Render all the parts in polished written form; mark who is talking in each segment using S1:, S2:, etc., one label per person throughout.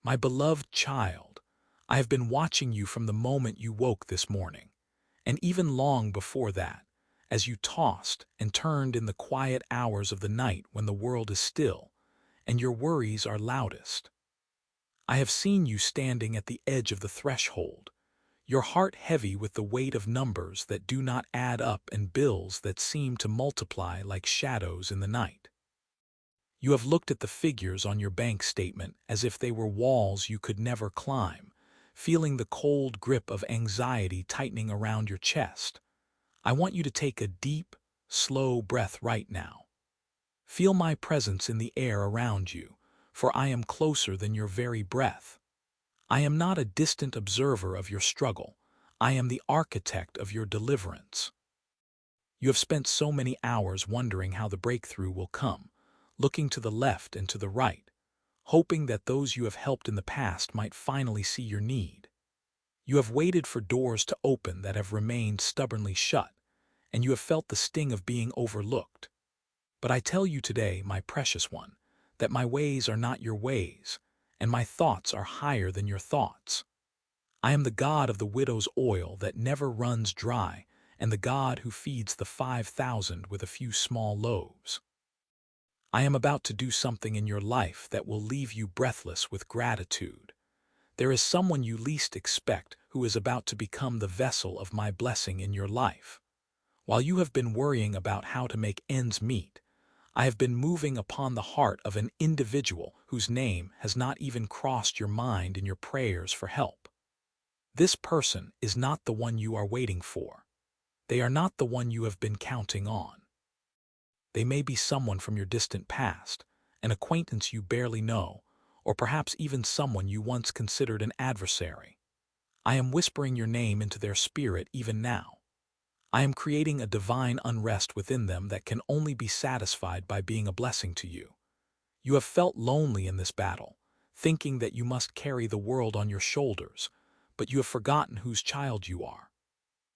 S1: My beloved child, I have been watching you from the moment you woke this morning, and even long before that, as you tossed and turned in the quiet hours of the night when the world is still and your worries are loudest. I have seen you standing at the edge of the threshold, your heart heavy with the weight of numbers that do not add up and bills that seem to multiply like shadows in the night. You have looked at the figures on your bank statement as if they were walls you could never climb, feeling the cold grip of anxiety tightening around your chest. I want you to take a deep, slow breath right now. Feel my presence in the air around you, for I am closer than your very breath. I am not a distant observer of your struggle. I am the architect of your deliverance. You have spent so many hours wondering how the breakthrough will come, looking to the left and to the right, hoping that those you have helped in the past might finally see your need. You have waited for doors to open that have remained stubbornly shut, and you have felt the sting of being overlooked. But I tell you today, my precious one, that my ways are not your ways, and my thoughts are higher than your thoughts. I am the God of the widow's oil that never runs dry, and the God who feeds the 5,000 with a few small loaves. I am about to do something in your life that will leave you breathless with gratitude. There is someone you least expect who is about to become the vessel of my blessing in your life. While you have been worrying about how to make ends meet, I have been moving upon the heart of an individual whose name has not even crossed your mind in your prayers for help. This person is not the one you are waiting for. They are not the one you have been counting on. They may be someone from your distant past, an acquaintance you barely know, or perhaps even someone you once considered an adversary. I am whispering your name into their spirit even now. I am creating a divine unrest within them that can only be satisfied by being a blessing to you. You have felt lonely in this battle, thinking that you must carry the world on your shoulders, but you have forgotten whose child you are.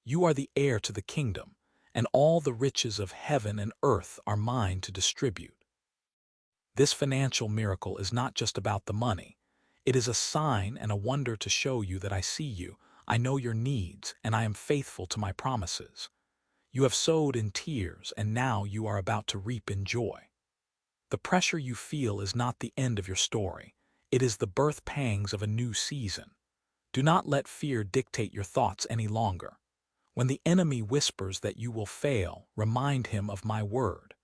S1: You are the heir to the kingdom, and all the riches of heaven and earth are mine to distribute. This financial miracle is not just about the money. It is a sign and a wonder to show you that I see you, I know your needs, and I am faithful to my promises. You have sowed in tears, and now you are about to reap in joy. The pressure you feel is not the end of your story. It is the birth pangs of a new season. Do not let fear dictate your thoughts any longer. When the enemy whispers that you will fail, remind him of my word.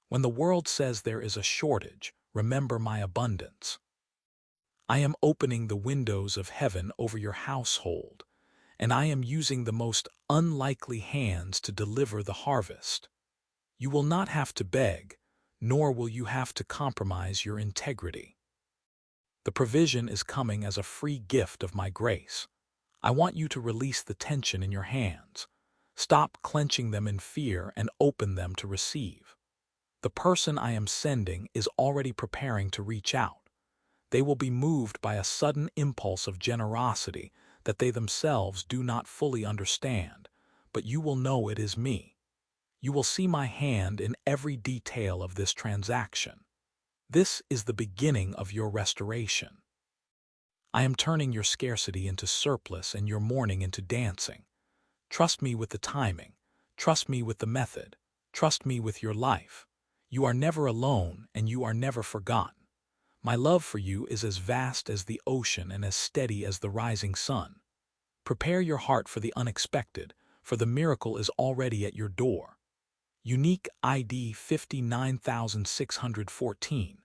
S1: When the world says there is a shortage, remember my abundance. I am opening the windows of heaven over your household, and I am using the most unlikely hands to deliver the harvest. You will not have to beg, nor will you have to compromise your integrity. The provision is coming as a free gift of my grace. I want you to release the tension in your hands. Stop clenching them in fear and open them to receive. The person I am sending is already preparing to reach out. They will be moved by a sudden impulse of generosity that they themselves do not fully understand, but you will know it is me. You will see my hand in every detail of this transaction. This is the beginning of your restoration. I am turning your scarcity into surplus and your mourning into dancing. Trust me with the timing. Trust me with the method. Trust me with your life. You are never alone, and you are never forgotten. My love for you is as vast as the ocean and as steady as the rising sun. Prepare your heart for the unexpected, for the miracle is already at your door. Unique ID 59614.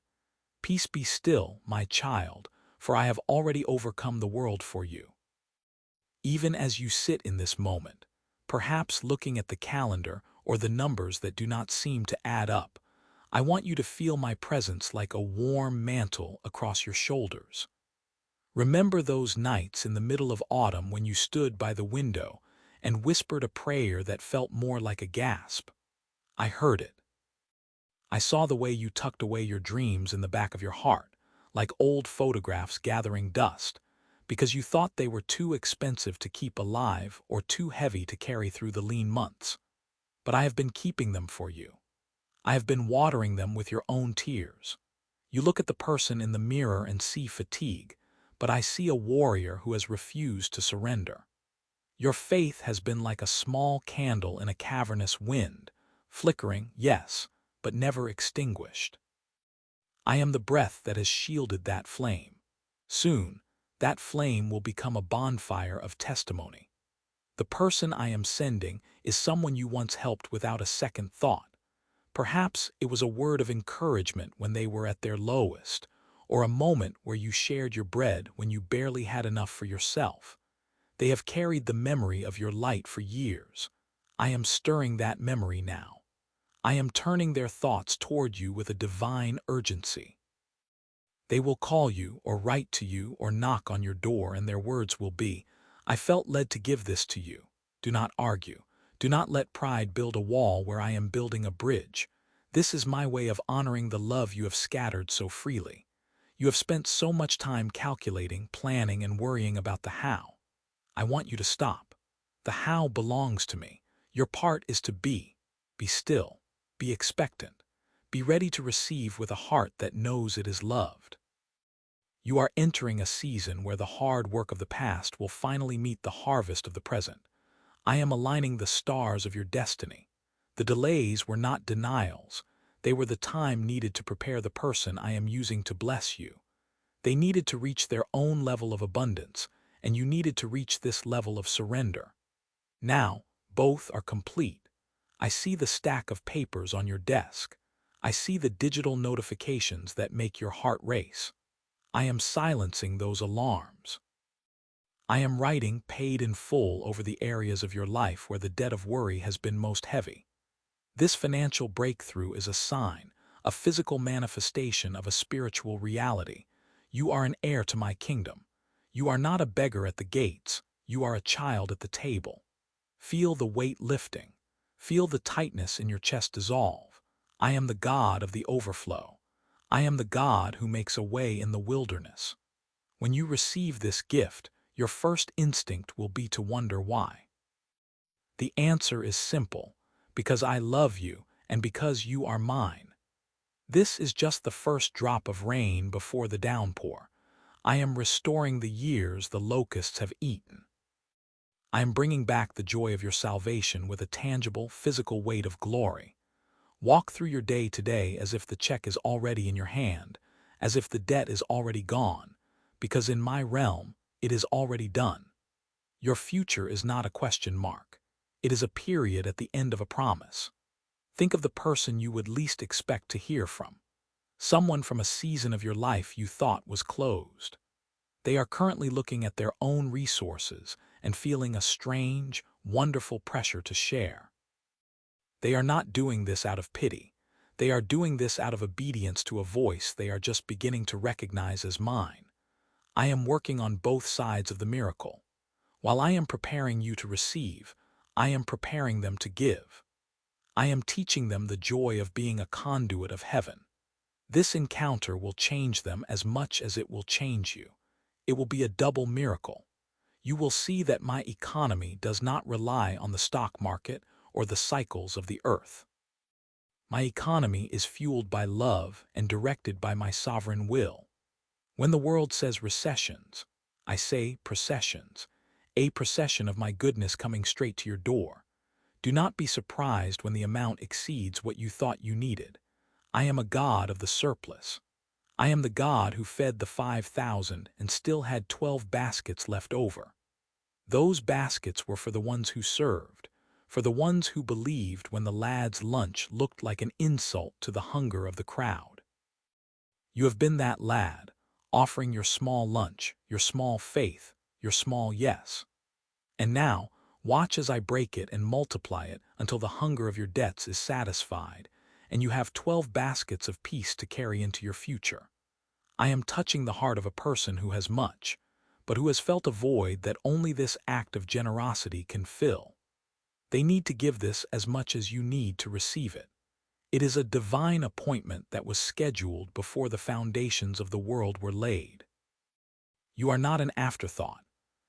S1: Peace be still, my child, for I have already overcome the world for you. Even as you sit in this moment, perhaps looking at the calendar or the numbers that do not seem to add up, I want you to feel my presence like a warm mantle across your shoulders. Remember those nights in the middle of autumn when you stood by the window and whispered a prayer that felt more like a gasp. I heard it. I saw the way you tucked away your dreams in the back of your heart, like old photographs gathering dust, because you thought they were too expensive to keep alive or too heavy to carry through the lean months. But I have been keeping them for you. I have been watering them with your own tears. You look at the person in the mirror and see fatigue, but I see a warrior who has refused to surrender. Your faith has been like a small candle in a cavernous wind, flickering, yes, but never extinguished. I am the breath that has shielded that flame. Soon, that flame will become a bonfire of testimony. The person I am sending is someone you once helped without a second thought. Perhaps it was a word of encouragement when they were at their lowest, or a moment where you shared your bread when you barely had enough for yourself. They have carried the memory of your light for years. I am stirring that memory now. I am turning their thoughts toward you with a divine urgency. They will call you, or write to you, or knock on your door, and their words will be, "I felt led to give this to you." Do not argue. Do not let pride build a wall where I am building a bridge. This is my way of honoring the love you have scattered so freely. You have spent so much time calculating, planning, and worrying about the how. I want you to stop. The how belongs to me. Your part is to be. Be still. Be expectant. Be ready to receive with a heart that knows it is loved. You are entering a season where the hard work of the past will finally meet the harvest of the present. I am aligning the stars of your destiny. The delays were not denials. They were the time needed to prepare the person I am using to bless you. They needed to reach their own level of abundance, and you needed to reach this level of surrender. Now, both are complete. I see the stack of papers on your desk. I see the digital notifications that make your heart race. I am silencing those alarms. I am writing paid in full over the areas of your life where the debt of worry has been most heavy. This financial breakthrough is a sign, a physical manifestation of a spiritual reality. You are an heir to my kingdom. You are not a beggar at the gates. You are a child at the table. Feel the weight lifting. Feel the tightness in your chest dissolve. I am the God of the overflow. I am the God who makes a way in the wilderness. When you receive this gift, your first instinct will be to wonder why. The answer is simple: because I love you and because you are mine. This is just the first drop of rain before the downpour. I am restoring the years the locusts have eaten. I am bringing back the joy of your salvation with a tangible, physical weight of glory. Walk through your day today as if the check is already in your hand, as if the debt is already gone, because in my realm, it is already done. Your future is not a question mark. It is a period at the end of a promise. Think of the person you would least expect to hear from. Someone from a season of your life you thought was closed. They are currently looking at their own resources and feeling a strange, wonderful pressure to share. They are not doing this out of pity. They are doing this out of obedience to a voice they are just beginning to recognize as mine. I am working on both sides of the miracle. While I am preparing you to receive, I am preparing them to give. I am teaching them the joy of being a conduit of heaven. This encounter will change them as much as it will change you. It will be a double miracle. You will see that my economy does not rely on the stock market or the cycles of the earth. My economy is fueled by love and directed by my sovereign will. When the world says recessions, I say processions, a procession of my goodness coming straight to your door. Do not be surprised when the amount exceeds what you thought you needed. I am a God of the surplus. I am the God who fed the 5,000 and still had 12 baskets left over. Those baskets were for the ones who served, for the ones who believed when the lad's lunch looked like an insult to the hunger of the crowd. You have been that lad, offering your small lunch, your small faith, your small yes. And now, watch as I break it and multiply it until the hunger of your debts is satisfied, and you have 12 baskets of peace to carry into your future. I am touching the heart of a person who has much, but who has felt a void that only this act of generosity can fill. They need to give this as much as you need to receive it. It is a divine appointment that was scheduled before the foundations of the world were laid. You are not an afterthought.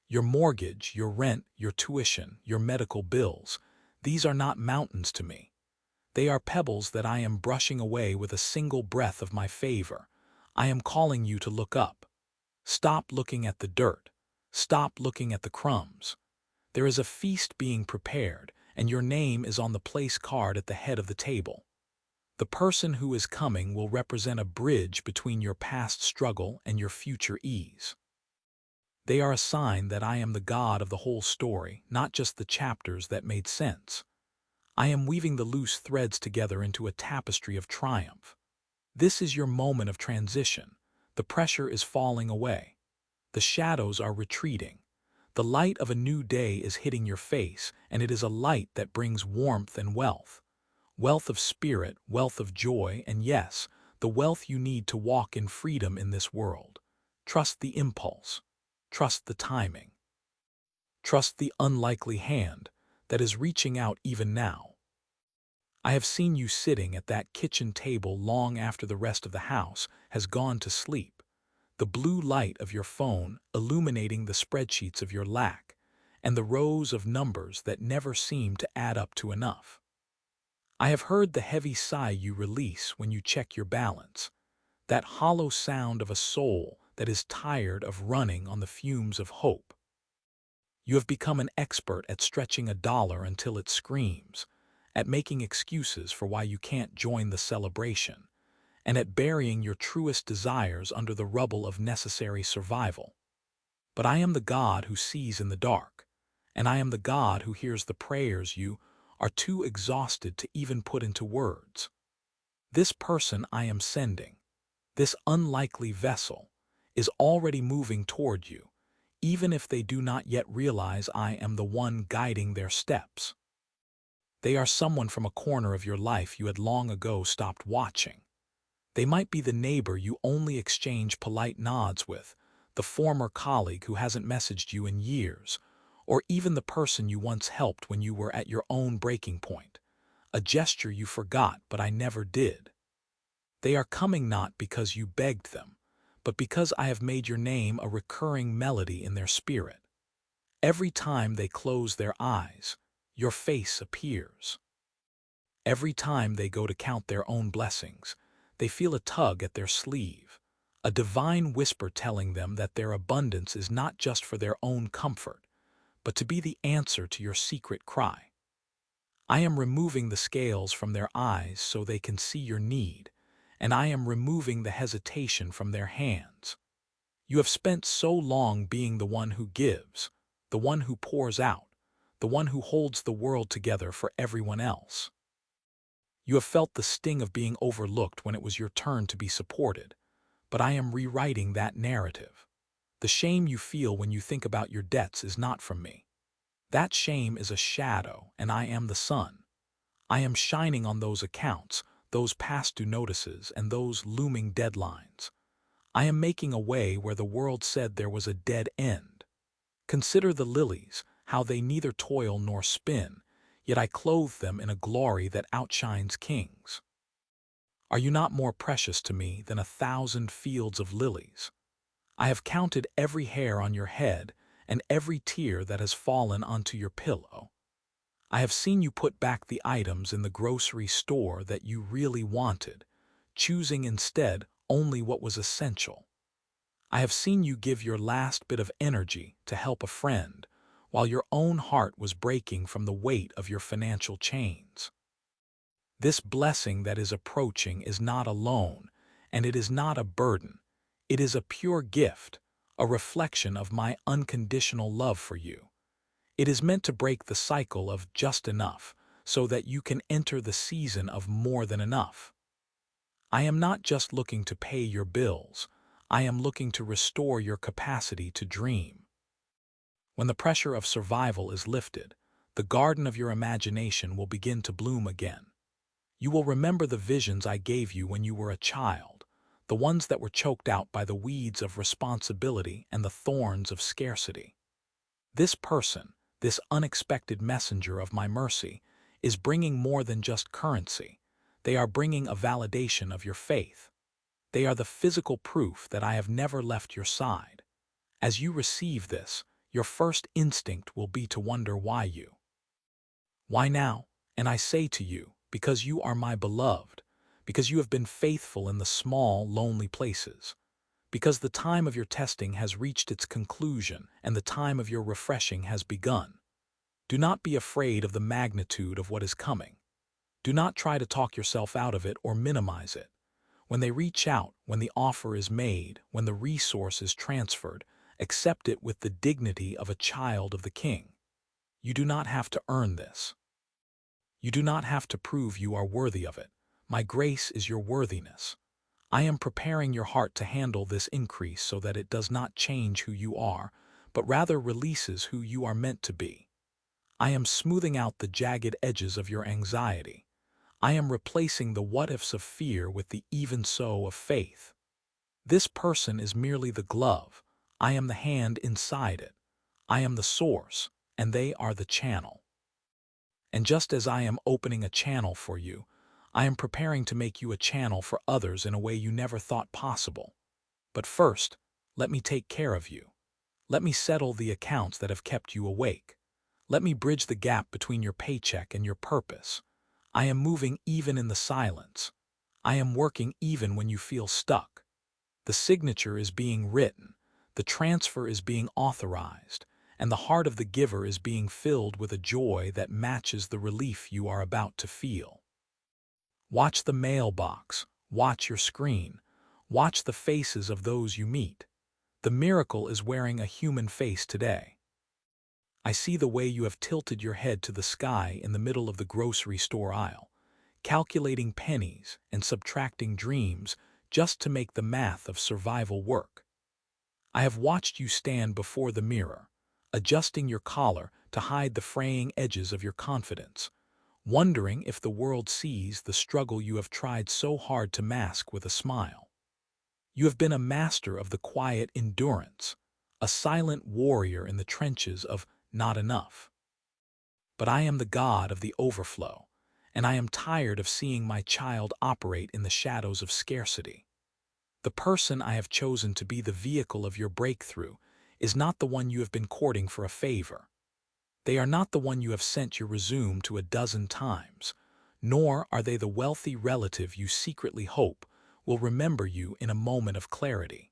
S1: Your mortgage, your rent, your tuition, your medical bills, these are not mountains to me. They are pebbles that I am brushing away with a single breath of my favor. I am calling you to look up. Stop looking at the dirt. Stop looking at the crumbs. There is a feast being prepared, and your name is on the place card at the head of the table. The person who is coming will represent a bridge between your past struggle and your future ease. They are a sign that I am the God of the whole story, not just the chapters that made sense. I am weaving the loose threads together into a tapestry of triumph. This is your moment of transition. The pressure is falling away. The shadows are retreating. The light of a new day is hitting your face, and it is a light that brings warmth and wealth. Wealth of spirit, wealth of joy, and yes, the wealth you need to walk in freedom in this world. Trust the impulse. Trust the timing. Trust the unlikely hand that is reaching out even now. I have seen you sitting at that kitchen table long after the rest of the house has gone to sleep, the blue light of your phone illuminating the spreadsheets of your lack, and the rows of numbers that never seem to add up to enough. I have heard the heavy sigh you release when you check your balance, that hollow sound of a soul that is tired of running on the fumes of hope. You have become an expert at stretching a dollar until it screams, at making excuses for why you can't join the celebration, and at burying your truest desires under the rubble of necessary survival. But I am the God who sees in the dark, and I am the God who hears the prayers you are too exhausted to even put into words. This person I am sending, this unlikely vessel, is already moving toward you, even if they do not yet realize I am the one guiding their steps. They are someone from a corner of your life you had long ago stopped watching. They might be the neighbor you only exchange polite nods with, the former colleague who hasn't messaged you in years, or even the person you once helped when you were at your own breaking point, a gesture you forgot but I never did. They are coming not because you begged them, but because I have made your name a recurring melody in their spirit. Every time they close their eyes, your face appears. Every time they go to count their own blessings, they feel a tug at their sleeve, a divine whisper telling them that their abundance is not just for their own comfort, but to be the answer to your secret cry. I am removing the scales from their eyes so they can see your need, and I am removing the hesitation from their hands. You have spent so long being the one who gives, the one who pours out, the one who holds the world together for everyone else. You have felt the sting of being overlooked when it was your turn to be supported, but I am rewriting that narrative. The shame you feel when you think about your debts is not from me. That shame is a shadow, and I am the sun. I am shining on those accounts, those past due notices, and those looming deadlines. I am making a way where the world said there was a dead end. Consider the lilies, how they neither toil nor spin, yet I clothe them in a glory that outshines kings. Are you not more precious to me than 1,000 fields of lilies? I have counted every hair on your head and every tear that has fallen onto your pillow. I have seen you put back the items in the grocery store that you really wanted, choosing instead only what was essential. I have seen you give your last bit of energy to help a friend, while your own heart was breaking from the weight of your financial chains. This blessing that is approaching is not a loan, and it is not a burden. It is a pure gift, a reflection of my unconditional love for you. It is meant to break the cycle of just enough, so that you can enter the season of more than enough. I am not just looking to pay your bills, I am looking to restore your capacity to dream. When the pressure of survival is lifted, the garden of your imagination will begin to bloom again. You will remember the visions I gave you when you were a child, the ones that were choked out by the weeds of responsibility and the thorns of scarcity. This person, this unexpected messenger of my mercy, is bringing more than just currency. They are bringing a validation of your faith. They are the physical proof that I have never left your side. As you receive this, your first instinct will be to wonder why you. Why now? And I say to you, because you are my beloved, because you have been faithful in the small, lonely places. because the time of your testing has reached its conclusion and the time of your refreshing has begun. Do not be afraid of the magnitude of what is coming. Do not try to talk yourself out of it or minimize it. When they reach out, when the offer is made, when the resource is transferred, accept it with the dignity of a child of the King. You do not have to earn this. You do not have to prove you are worthy of it. My grace is your worthiness. I am preparing your heart to handle this increase so that it does not change who you are, but rather releases who you are meant to be. I am smoothing out the jagged edges of your anxiety. I am replacing the what-ifs of fear with the even-so of faith. This person is merely the glove. I am the hand inside it. I am the source, and they are the channel. And just as I am opening a channel for you, I am preparing to make you a channel for others in a way you never thought possible. But first, let me take care of you. Let me settle the accounts that have kept you awake. Let me bridge the gap between your paycheck and your purpose. I am moving even in the silence. I am working even when you feel stuck. The signature is being written, the transfer is being authorized, and the heart of the giver is being filled with a joy that matches the relief you are about to feel. Watch the mailbox, watch your screen, watch the faces of those you meet. The miracle is wearing a human face today. I see the way you have tilted your head to the sky in the middle of the grocery store aisle, calculating pennies and subtracting dreams just to make the math of survival work. I have watched you stand before the mirror, adjusting your collar to hide the fraying edges of your confidence, wondering if the world sees the struggle you have tried so hard to mask with a smile. You have been a master of the quiet endurance, a silent warrior in the trenches of not enough. But I am the God of the overflow, and I am tired of seeing my child operate in the shadows of scarcity. The person I have chosen to be the vehicle of your breakthrough is not the one you have been courting for a favor. They are not the one you have sent your resume to a dozen times, nor are they the wealthy relative you secretly hope will remember you in a moment of clarity.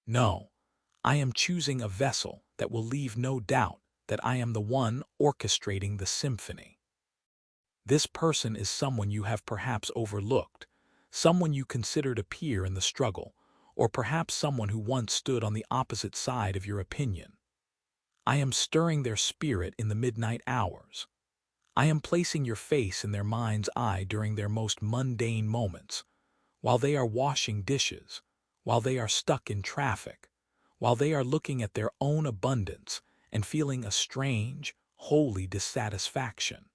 S1: No, I am choosing a vessel that will leave no doubt that I am the one orchestrating the symphony. This person is someone you have perhaps overlooked, someone you considered a peer in the struggle, or perhaps someone who once stood on the opposite side of your opinion. I am stirring their spirit in the midnight hours. I am placing your face in their mind's eye during their most mundane moments, while they are washing dishes, while they are stuck in traffic, while they are looking at their own abundance and feeling a strange, holy dissatisfaction.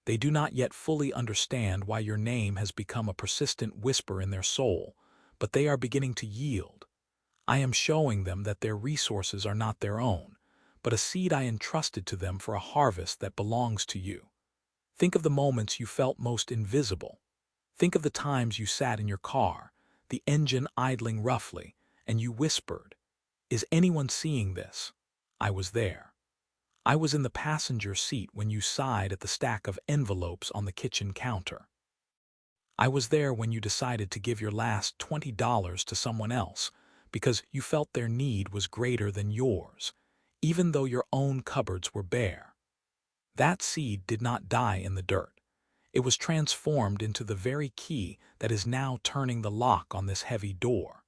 S1: They do not yet fully understand why your name has become a persistent whisper in their soul, but they are beginning to yield. I am showing them that their resources are not their own, but a seed I entrusted to them for a harvest that belongs to you. Think of the moments you felt most invisible. Think of the times you sat in your car, the engine idling roughly, and you whispered, "Is anyone seeing this?" I was there. I was in the passenger seat when you sighed at the stack of envelopes on the kitchen counter. I was there when you decided to give your last $20 to someone else because you felt their need was greater than yours, even though your own cupboards were bare. That seed did not die in the dirt. It was transformed into the very key that is now turning the lock on this heavy door.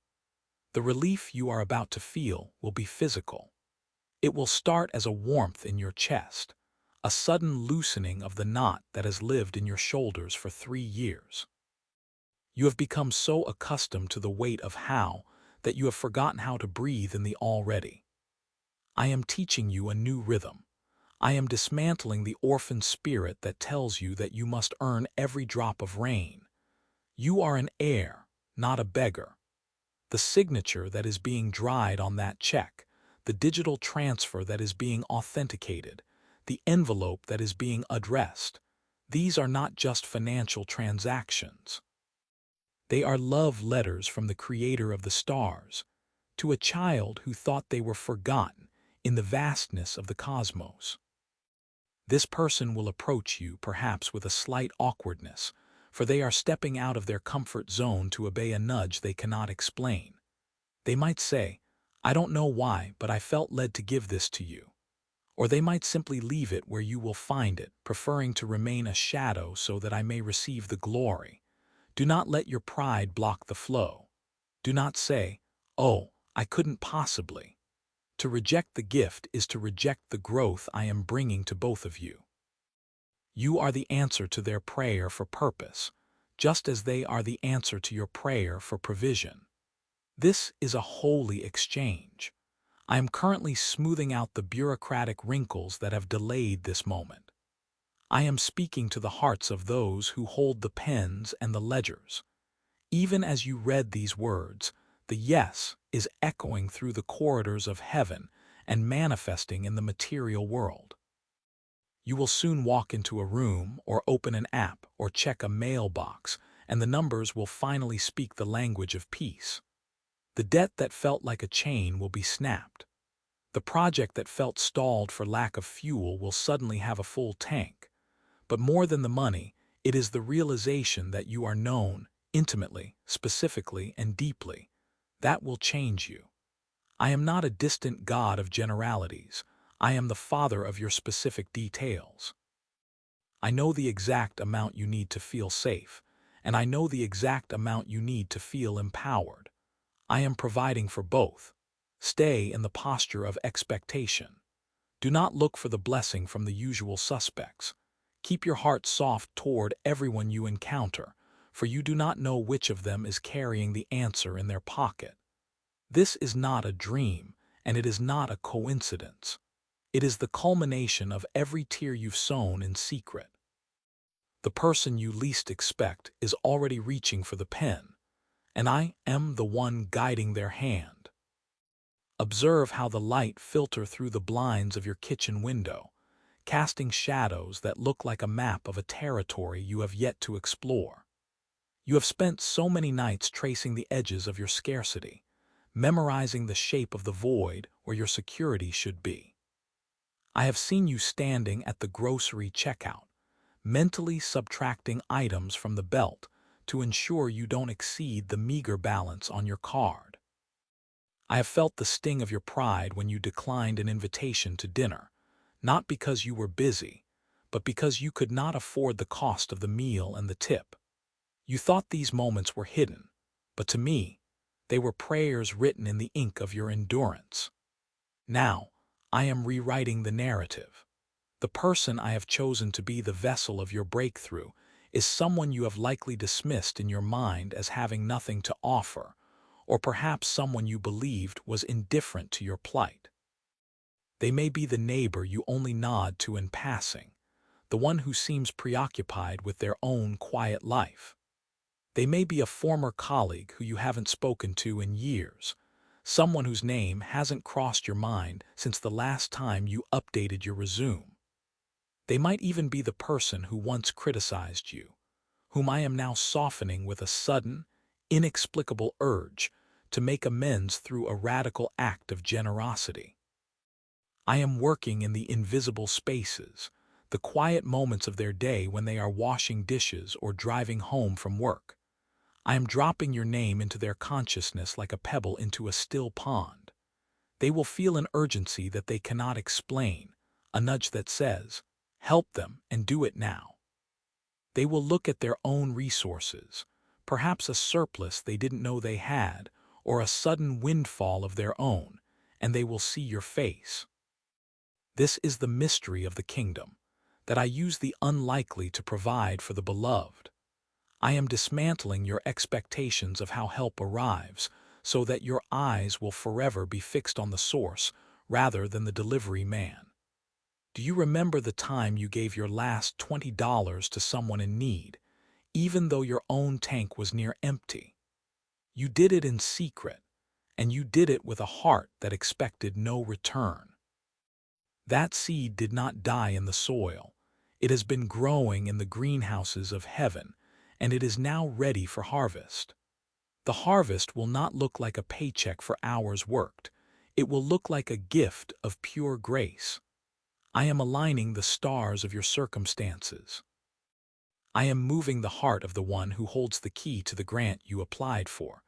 S1: The relief you are about to feel will be physical. It will start as a warmth in your chest, a sudden loosening of the knot that has lived in your shoulders for 3 years. You have become so accustomed to the weight of how that you have forgotten how to breathe in the already. I am teaching you a new rhythm. I am dismantling the orphan spirit that tells you that you must earn every drop of rain. You are an heir, not a beggar. The signature that is being dried on that check, the digital transfer that is being authenticated, the envelope that is being addressed, these are not just financial transactions. They are love letters from the Creator of the stars to a child who thought they were forgotten in the vastness of the cosmos. This person will approach you perhaps with a slight awkwardness, for they are stepping out of their comfort zone to obey a nudge they cannot explain. They might say, "I don't know why, but I felt led to give this to you." Or they might simply leave it where you will find it, preferring to remain a shadow so that I may receive the glory. Do not let your pride block the flow. Do not say, "Oh, I couldn't possibly." To reject the gift is to reject the growth I am bringing to both of you. You are the answer to their prayer for purpose, just as they are the answer to your prayer for provision. This is a holy exchange. I am currently smoothing out the bureaucratic wrinkles that have delayed this moment. I am speaking to the hearts of those who hold the pens and the ledgers. Even as you read these words, the yes is echoing through the corridors of heaven and manifesting in the material world. You will soon walk into a room or open an app or check a mailbox, and the numbers will finally speak the language of peace. The debt that felt like a chain will be snapped. The project that felt stalled for lack of fuel will suddenly have a full tank. But more than the money, it is the realization that you are known, intimately, specifically, and deeply. That will change you. I am not a distant God of generalities. I am the Father of your specific details. I know the exact amount you need to feel safe, and I know the exact amount you need to feel empowered. I am providing for both. Stay in the posture of expectation. Do not look for the blessing from the usual suspects. Keep your heart soft toward everyone you encounter, for you do not know which of them is carrying the answer in their pocket. This is not a dream, and it is not a coincidence. It is the culmination of every tear you've sown in secret. The person you least expect is already reaching for the pen, and I am the one guiding their hand. Observe how the light filters through the blinds of your kitchen window, casting shadows that look like a map of a territory you have yet to explore. You have spent so many nights tracing the edges of your scarcity, memorizing the shape of the void where your security should be. I have seen you standing at the grocery checkout, mentally subtracting items from the belt to ensure you don't exceed the meager balance on your card. I have felt the sting of your pride when you declined an invitation to dinner, not because you were busy, but because you could not afford the cost of the meal and the tip. You thought these moments were hidden, but to me, they were prayers written in the ink of your endurance. Now, I am rewriting the narrative. The person I have chosen to be the vessel of your breakthrough is someone you have likely dismissed in your mind as having nothing to offer, or perhaps someone you believed was indifferent to your plight. They may be the neighbor you only nod to in passing, the one who seems preoccupied with their own quiet life. They may be a former colleague who you haven't spoken to in years, someone whose name hasn't crossed your mind since the last time you updated your resume. They might even be the person who once criticized you, whom I am now softening with a sudden, inexplicable urge to make amends through a radical act of generosity. I am working in the invisible spaces, the quiet moments of their day when they are washing dishes or driving home from work. I am dropping your name into their consciousness like a pebble into a still pond. They will feel an urgency that they cannot explain, a nudge that says, "Help them and do it now." They will look at their own resources, perhaps a surplus they didn't know they had, or a sudden windfall of their own, and they will see your face. This is the mystery of the kingdom, that I use the unlikely to provide for the beloved. I am dismantling your expectations of how help arrives, so that your eyes will forever be fixed on the source rather than the delivery man. Do you remember the time you gave your last $20 to someone in need, even though your own tank was near empty? You did it in secret, and you did it with a heart that expected no return. That seed did not die in the soil. It has been growing in the greenhouses of heaven, and it is now ready for harvest. The harvest will not look like a paycheck for hours worked. It will look like a gift of pure grace. I am aligning the stars of your circumstances. I am moving the heart of the one who holds the key to the grant you applied for,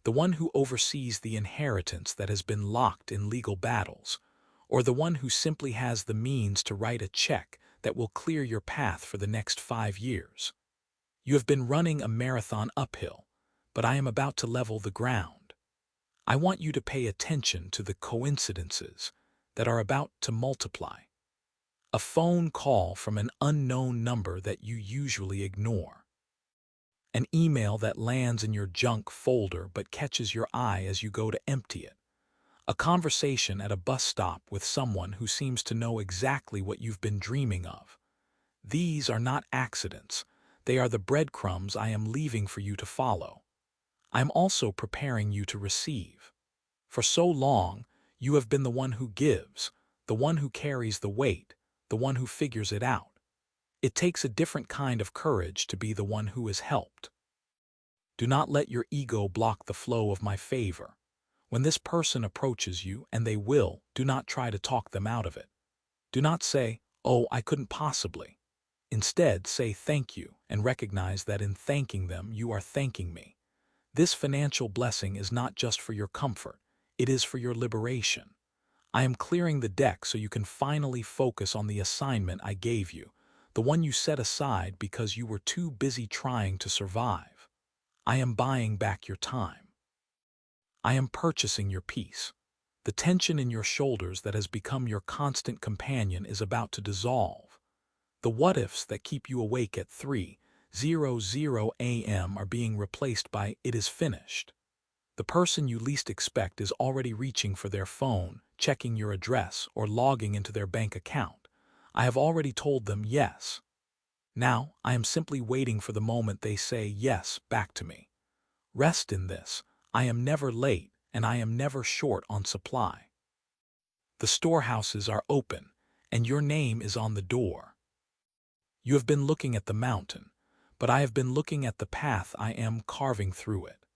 S1: the one who oversees the inheritance that has been locked in legal battles, or the one who simply has the means to write a check that will clear your path for the next 5 years. You have been running a marathon uphill, but I am about to level the ground. I want you to pay attention to the coincidences that are about to multiply. A phone call from an unknown number that you usually ignore. An email that lands in your junk folder but catches your eye as you go to empty it. A conversation at a bus stop with someone who seems to know exactly what you've been dreaming of. These are not accidents. They are the breadcrumbs I am leaving for you to follow. I am also preparing you to receive. For so long, you have been the one who gives, the one who carries the weight, the one who figures it out. It takes a different kind of courage to be the one who is helped. Do not let your ego block the flow of my favor. When this person approaches you, and they will, do not try to talk them out of it. Do not say, "Oh, I couldn't possibly." Instead, say thank you and recognize that in thanking them, you are thanking me. This financial blessing is not just for your comfort, it is for your liberation. I am clearing the deck so you can finally focus on the assignment I gave you, the one you set aside because you were too busy trying to survive. I am buying back your time. I am purchasing your peace. The tension in your shoulders that has become your constant companion is about to dissolve. The what-ifs that keep you awake at 3:00 a.m. are being replaced by "it is finished." The person you least expect is already reaching for their phone, checking your address, or logging into their bank account. I have already told them yes. Now, I am simply waiting for the moment they say yes back to me. Rest in this. I am never late, and I am never short on supply. The storehouses are open, and your name is on the door. You have been looking at the mountain, but I have been looking at the path I am carving through it.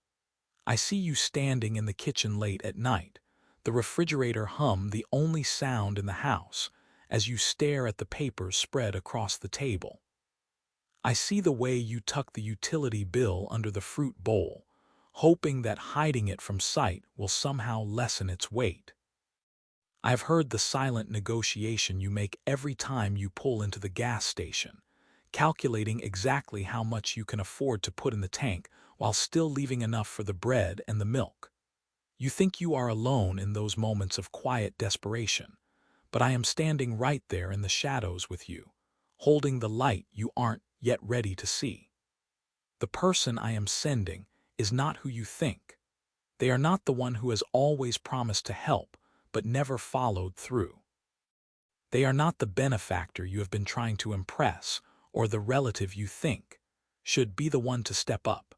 S1: I see you standing in the kitchen late at night, the refrigerator hum the only sound in the house, as you stare at the papers spread across the table. I see the way you tuck the utility bill under the fruit bowl, hoping that hiding it from sight will somehow lessen its weight. I have heard the silent negotiation you make every time you pull into the gas station, calculating exactly how much you can afford to put in the tank while still leaving enough for the bread and the milk. You think you are alone in those moments of quiet desperation, but I am standing right there in the shadows with you, holding the light you aren't yet ready to see. The person I am sending is not who you think. They are not the one who has always promised to help, but never followed through. They are not the benefactor you have been trying to impress, or the relative you think should be the one to step up.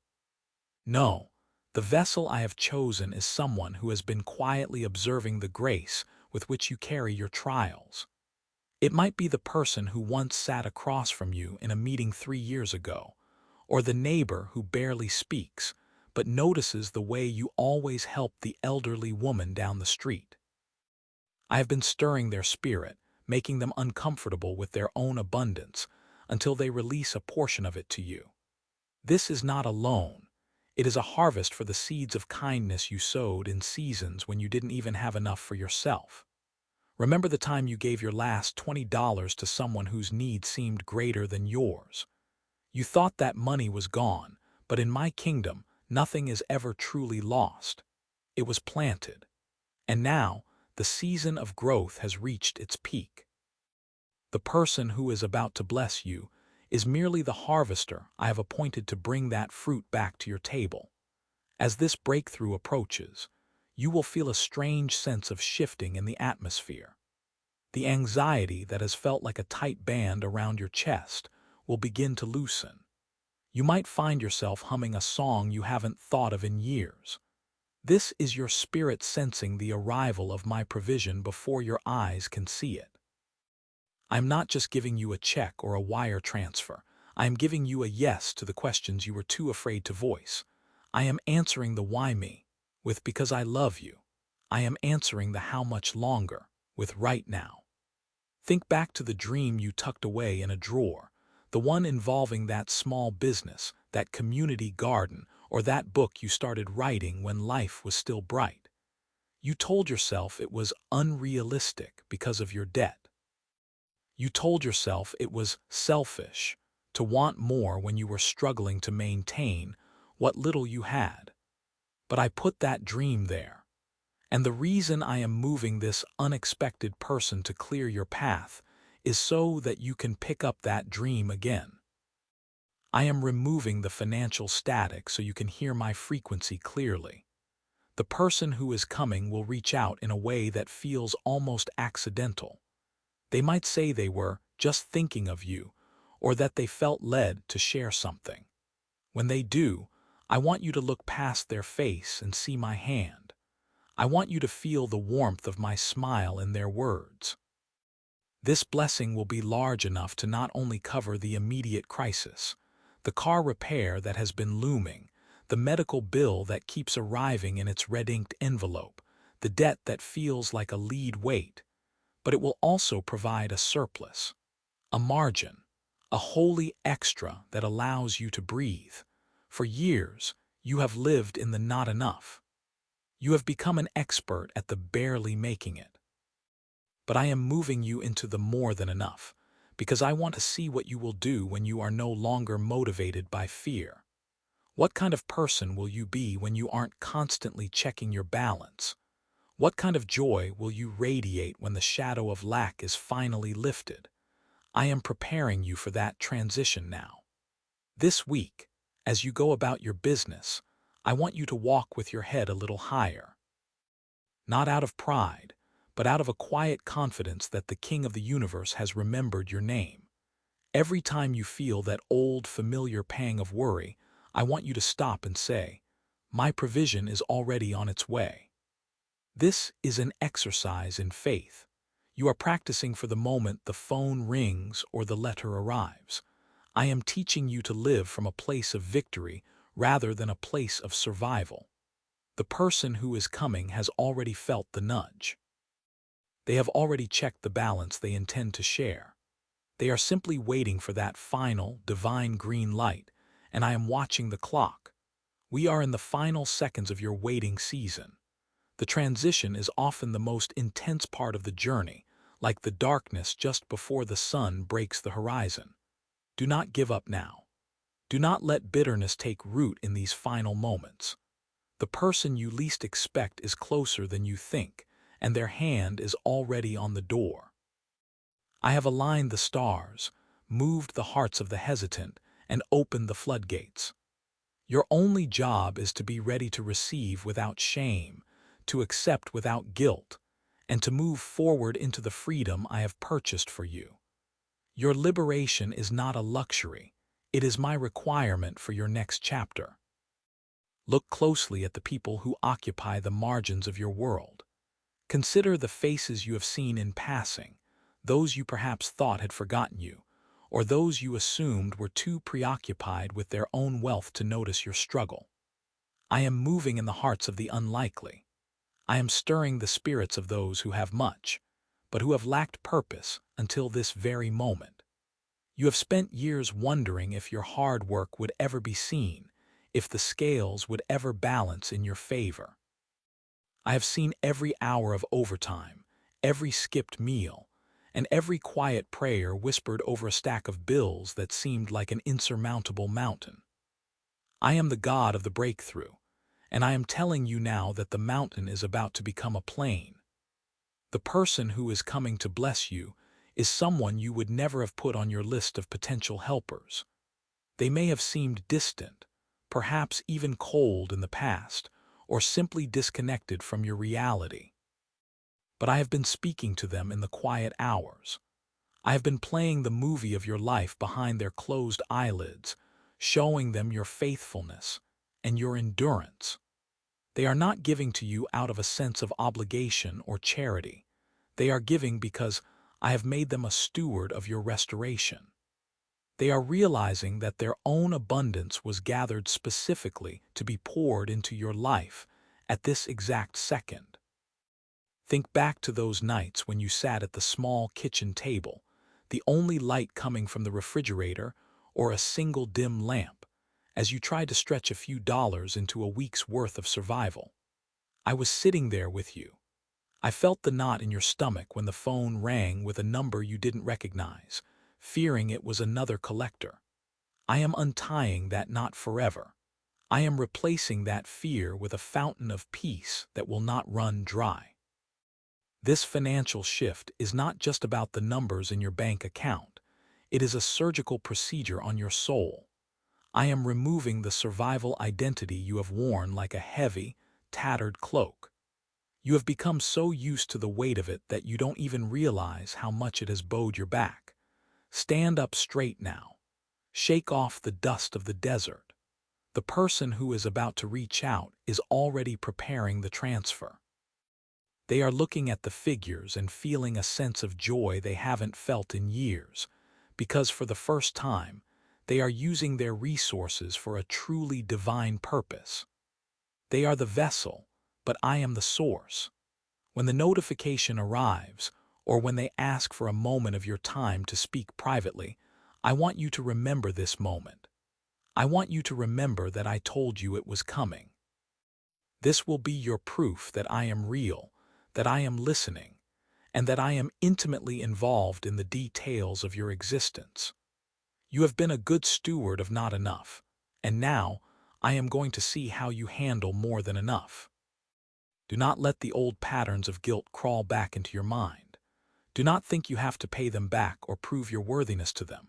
S1: No, the vessel I have chosen is someone who has been quietly observing the grace with which you carry your trials. It might be the person who once sat across from you in a meeting 3 years ago, or the neighbor who barely speaks, but notices the way you always help the elderly woman down the street. I have been stirring their spirit, making them uncomfortable with their own abundance, until they release a portion of it to you. This is not a loan. It is a harvest for the seeds of kindness you sowed in seasons when you didn't even have enough for yourself. Remember the time you gave your last $20 to someone whose need seemed greater than yours. You thought that money was gone, but in my kingdom, nothing is ever truly lost. It was planted. And now, the season of growth has reached its peak. The person who is about to bless you is merely the harvester I have appointed to bring that fruit back to your table. As this breakthrough approaches, you will feel a strange sense of shifting in the atmosphere. The anxiety that has felt like a tight band around your chest will begin to loosen. You might find yourself humming a song you haven't thought of in years. This is your spirit sensing the arrival of my provision before your eyes can see it. I'm not just giving you a check or a wire transfer. I am giving you a yes to the questions you were too afraid to voice. I am answering the why me with because I love you. I am answering the how much longer with right now. Think back to the dream you tucked away in a drawer, the one involving that small business, that community garden, or that book you started writing when life was still bright. You told yourself it was unrealistic because of your debt. You told yourself it was selfish to want more when you were struggling to maintain what little you had. But I put that dream there. And the reason I am moving this unexpected person to clear your path is so that you can pick up that dream again. I am removing the financial static so you can hear my frequency clearly. The person who is coming will reach out in a way that feels almost accidental. They might say they were just thinking of you, or that they felt led to share something. When they do, I want you to look past their face and see my hand. I want you to feel the warmth of my smile in their words. This blessing will be large enough to not only cover the immediate crisis, the car repair that has been looming, the medical bill that keeps arriving in its red-inked envelope, the debt that feels like a lead weight, but it will also provide a surplus, a margin, a holy extra that allows you to breathe. For years, you have lived in the not enough. You have become an expert at the barely making it. But I am moving you into the more than enough, because I want to see what you will do when you are no longer motivated by fear. What kind of person will you be when you aren't constantly checking your balance? What kind of joy will you radiate when the shadow of lack is finally lifted? I am preparing you for that transition now. This week, as you go about your business, I want you to walk with your head a little higher. Not out of pride, but out of a quiet confidence that the King of the universe has remembered your name. Every time you feel that old, familiar pang of worry, I want you to stop and say, "My provision is already on its way." This is an exercise in faith. You are practicing for the moment the phone rings or the letter arrives. I am teaching you to live from a place of victory rather than a place of survival. The person who is coming has already felt the nudge. They have already checked the balance they intend to share. They are simply waiting for that final, divine green light, and I am watching the clock. We are in the final seconds of your waiting season. The transition is often the most intense part of the journey, like the darkness just before the sun breaks the horizon. Do not give up now. Do not let bitterness take root in these final moments. The person you least expect is closer than you think, and their hand is already on the door. I have aligned the stars, moved the hearts of the hesitant, and opened the floodgates. Your only job is to be ready to receive without shame, to accept without guilt, and to move forward into the freedom I have purchased for you. Your liberation is not a luxury. It is my requirement for your next chapter. Look closely at the people who occupy the margins of your world. Consider the faces you have seen in passing, those you perhaps thought had forgotten you, or those you assumed were too preoccupied with their own wealth to notice your struggle. I am moving in the hearts of the unlikely. I am stirring the spirits of those who have much, but who have lacked purpose until this very moment. You have spent years wondering if your hard work would ever be seen, if the scales would ever balance in your favor. I have seen every hour of overtime, every skipped meal, and every quiet prayer whispered over a stack of bills that seemed like an insurmountable mountain. I am the God of the breakthrough, and I am telling you now that the mountain is about to become a plain. The person who is coming to bless you is someone you would never have put on your list of potential helpers. They may have seemed distant, perhaps even cold in the past, or simply disconnected from your reality. But I have been speaking to them in the quiet hours. I have been playing the movie of your life behind their closed eyelids, showing them your faithfulness and your endurance. They are not giving to you out of a sense of obligation or charity. They are giving because I have made them a steward of your restoration. They are realizing that their own abundance was gathered specifically to be poured into your life at this exact second. Think back to those nights when you sat at the small kitchen table, the only light coming from the refrigerator or a single dim lamp, as you tried to stretch a few dollars into a week's worth of survival. I was sitting there with you. I felt the knot in your stomach when the phone rang with a number you didn't recognize, fearing it was another collector. I am untying that knot forever. I am replacing that fear with a fountain of peace that will not run dry. This financial shift is not just about the numbers in your bank account. It is a surgical procedure on your soul. I am removing the survival identity you have worn like a heavy, tattered cloak. You have become so used to the weight of it that you don't even realize how much it has bowed your back. Stand up straight now. Shake off the dust of the desert. The person who is about to reach out is already preparing the transfer. They are looking at the figures and feeling a sense of joy they haven't felt in years, because for the first time, they are using their resources for a truly divine purpose. They are the vessel, but I am the source. When the notification arrives, or when they ask for a moment of your time to speak privately, I want you to remember this moment. I want you to remember that I told you it was coming. This will be your proof that I am real, that I am listening, and that I am intimately involved in the details of your existence. You have been a good steward of not enough, and now I am going to see how you handle more than enough. Do not let the old patterns of guilt crawl back into your mind. Do not think you have to pay them back or prove your worthiness to them.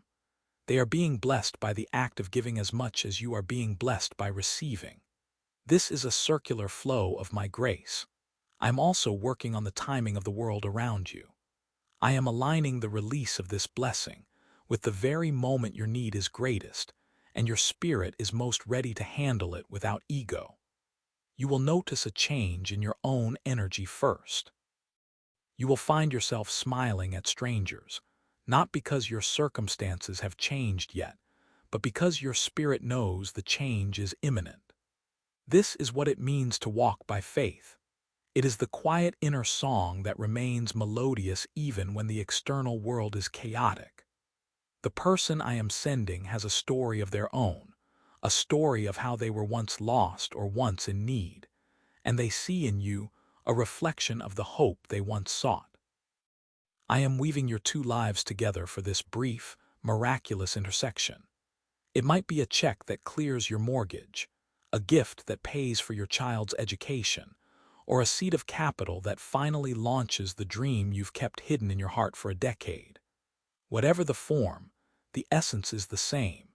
S1: They are being blessed by the act of giving as much as you are being blessed by receiving. This is a circular flow of my grace. I am also working on the timing of the world around you. I am aligning the release of this blessing with the very moment your need is greatest and your spirit is most ready to handle it without ego. You will notice a change in your own energy first. You will find yourself smiling at strangers, not because your circumstances have changed yet, but because your spirit knows the change is imminent. This is what it means to walk by faith. It is the quiet inner song that remains melodious even when the external world is chaotic. The person I am sending has a story of their own, a story of how they were once lost or once in need, and they see in you a reflection of the hope they once sought. I am weaving your two lives together for this brief, miraculous intersection. It might be a check that clears your mortgage, a gift that pays for your child's education, or a seed of capital that finally launches the dream you've kept hidden in your heart for a decade. Whatever the form, the essence is the same.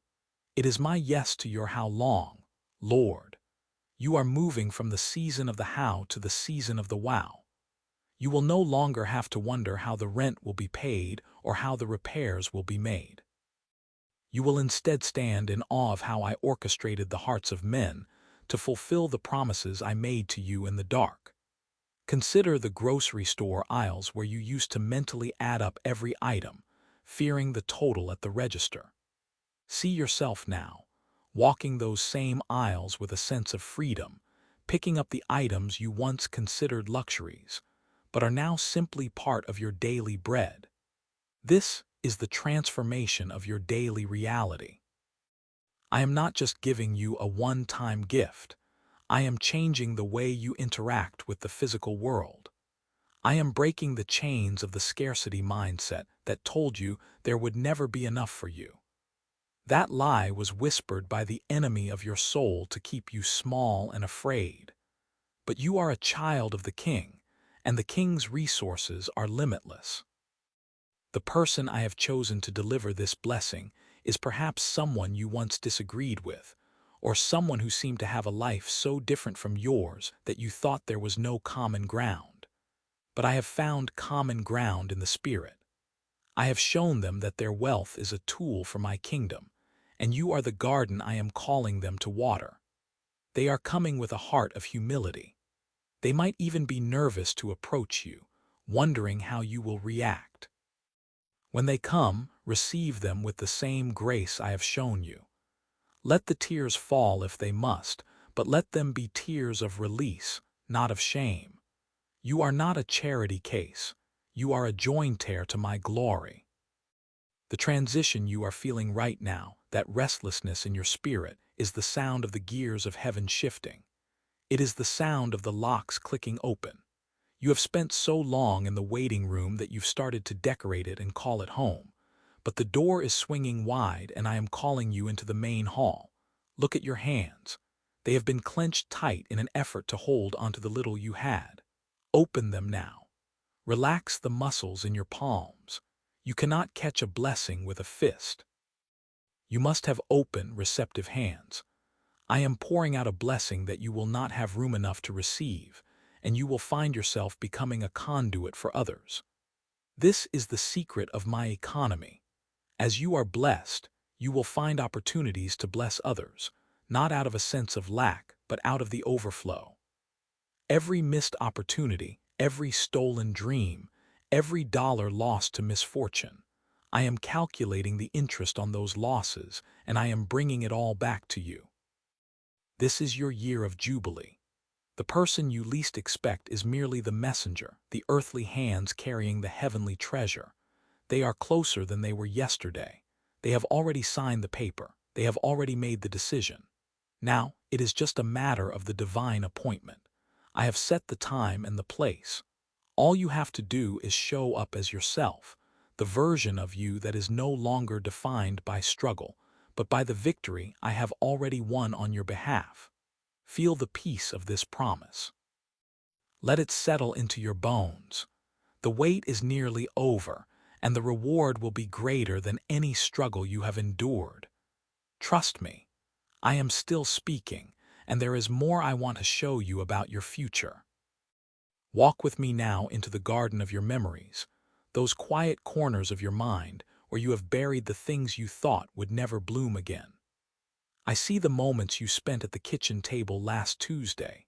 S1: It is my yes to your how long, Lord. You are moving from the season of the how to the season of the wow. You will no longer have to wonder how the rent will be paid or how the repairs will be made. You will instead stand in awe of how I orchestrated the hearts of men to fulfill the promises I made to you in the dark. Consider the grocery store aisles where you used to mentally add up every item, fearing the total at the register. See yourself now, walking those same aisles with a sense of freedom, picking up the items you once considered luxuries, but are now simply part of your daily bread. This is the transformation of your daily reality. I am not just giving you a one-time gift. I am changing the way you interact with the physical world. I am breaking the chains of the scarcity mindset that told you there would never be enough for you. That lie was whispered by the enemy of your soul to keep you small and afraid. But you are a child of the King, and the King's resources are limitless. The person I have chosen to deliver this blessing is perhaps someone you once disagreed with, or someone who seemed to have a life so different from yours that you thought there was no common ground. But I have found common ground in the Spirit. I have shown them that their wealth is a tool for my kingdom, and you are the garden I am calling them to water. They are coming with a heart of humility. They might even be nervous to approach you, wondering how you will react. When they come, receive them with the same grace I have shown you. Let the tears fall if they must, but let them be tears of release, not of shame. You are not a charity case. You are a joint heir to my glory. The transition you are feeling right now, that restlessness in your spirit, is the sound of the gears of heaven shifting. It is the sound of the locks clicking open. You have spent so long in the waiting room that you've started to decorate it and call it home. But the door is swinging wide and I am calling you into the main hall. Look at your hands. They have been clenched tight in an effort to hold onto the little you had. Open them now. Relax the muscles in your palms. You cannot catch a blessing with a fist. You must have open, receptive hands. I am pouring out a blessing that you will not have room enough to receive, and you will find yourself becoming a conduit for others. This is the secret of my economy. As you are blessed, you will find opportunities to bless others, not out of a sense of lack, but out of the overflow. Every missed opportunity, every stolen dream, every dollar lost to misfortune, I am calculating the interest on those losses, and I am bringing it all back to you. This is your year of jubilee. The person you least expect is merely the messenger, the earthly hands carrying the heavenly treasure. They are closer than they were yesterday. They have already signed the paper. They have already made the decision. Now, it is just a matter of the divine appointment. I have set the time and the place. All you have to do is show up as yourself, the version of you that is no longer defined by struggle, but by the victory I have already won on your behalf. Feel the peace of this promise. Let it settle into your bones. The wait is nearly over, and the reward will be greater than any struggle you have endured. Trust me, I am still speaking, and there is more I want to show you about your future. Walk with me now into the garden of your memories, those quiet corners of your mind where you have buried the things you thought would never bloom again. I see the moments you spent at the kitchen table last Tuesday,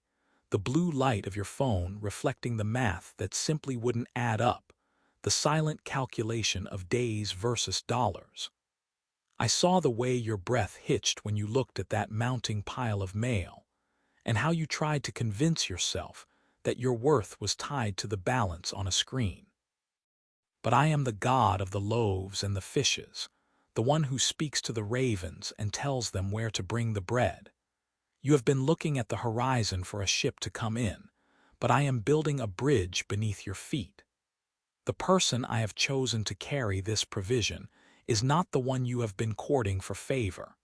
S1: the blue light of your phone reflecting the math that simply wouldn't add up, the silent calculation of days versus dollars. I saw the way your breath hitched when you looked at that mounting pile of mail, and how you tried to convince yourself that your worth was tied to the balance on a screen. But I am the God of the loaves and the fishes, the one who speaks to the ravens and tells them where to bring the bread. You have been looking at the horizon for a ship to come in, but I am building a bridge beneath your feet. The person I have chosen to carry this provision is not the one you have been courting for favor.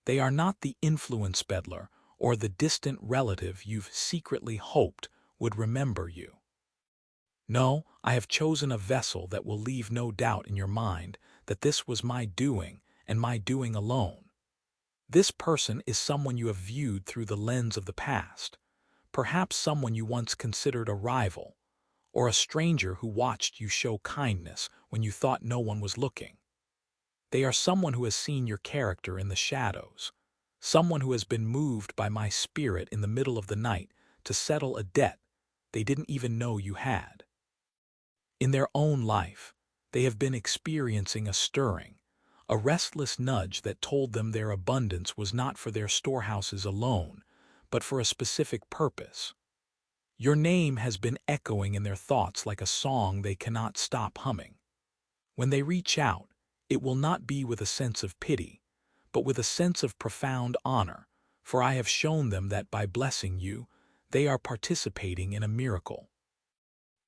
S1: They are not the influence peddler or the distant relative you've secretly hoped would remember you. No, I have chosen a vessel that will leave no doubt in your mind that this was my doing and my doing alone. This person is someone you have viewed through the lens of the past, perhaps someone you once considered a rival, or a stranger who watched you show kindness when you thought no one was looking. They are someone who has seen your character in the shadows, someone who has been moved by my spirit in the middle of the night to settle a debt they didn't even know you had. In their own life, they have been experiencing a stirring, a restless nudge that told them their abundance was not for their storehouses alone, but for a specific purpose. Your name has been echoing in their thoughts like a song they cannot stop humming. When they reach out, it will not be with a sense of pity, but with a sense of profound honor, for I have shown them that by blessing you, they are participating in a miracle.